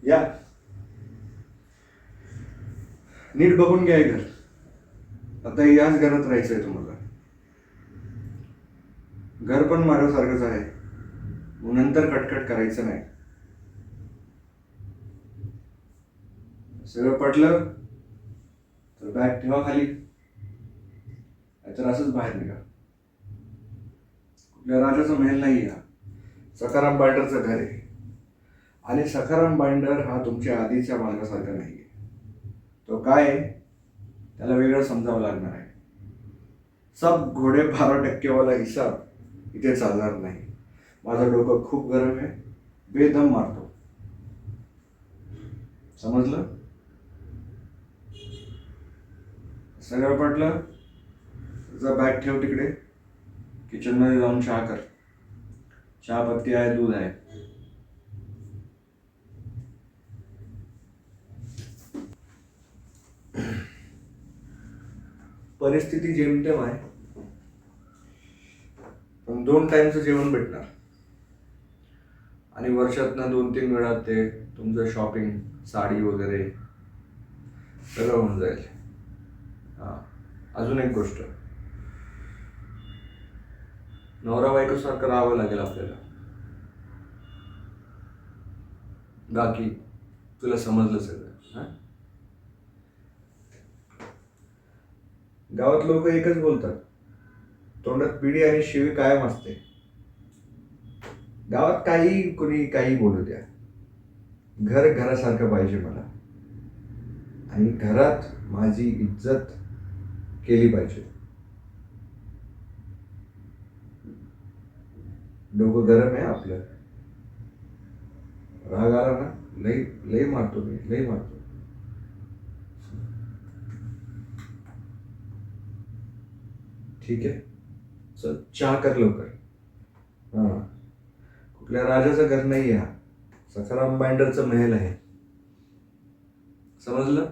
या, नीट बघून घ्या हे घर. आता याच घरात राहायचंय तुम्हाला. घर पण माझ्यासारखंच आहे, मग नंतर कटकट करायचं नाही. सगळं पटलं तर बॅग ठेवा खाली, तर असंच बाहेर निघा. कुठल्या राजाचा महल नाही हा, सखाराम बाइंडरचं घर आहे. आणि सखाराम बाइंडर हा तुमच्या आधीच्या मालकासारखा नाहीये. तो काय आहे त्याला वेगळं समजावं लागणार आहे. सब घोडे 12% वाला हिसाब इथे चालणार नाही. माझं डोकं खूप गरम आहे, बेदम मारतो. समजलं? सगळं पटलं? जा बॅग ठेव तिकडे, किचनमध्ये जाऊन चहा कर. चहा पत्ती आहे, दूध आहे. परिस्थिती जेमतेम आहे, पण 2 टाइमचं जेवण भेटणार. आणि वर्षातनं 2-3 वेळा ते तुमचं शॉपिंग, साडी वगैरे सगळं होऊन जाईल. हां, अजून एक गोष्ट, नवरा बायकोसारखं राहावं लागेल आपल्याला. बाकी तुला समजलं सगळं. हां, गावात लोक एकच बोलतात, तोंडात पिढी आणि शिवी कायम असते. गावात काही कोणी काही बोलू द्या, घर घरासारखं पाहिजे मला. आणि घरात माझी इज्जत केली पाहिजे. डोकं गरम आहे आपलं, राग आला ना लई लई मारतो मी, लई मारतो. ठीक आहे, चल चहा कर लवकर. हां, कुठल्या राजाचं घर नाही हा, सखाराम बाइंडरचं महल आहे. समजलं?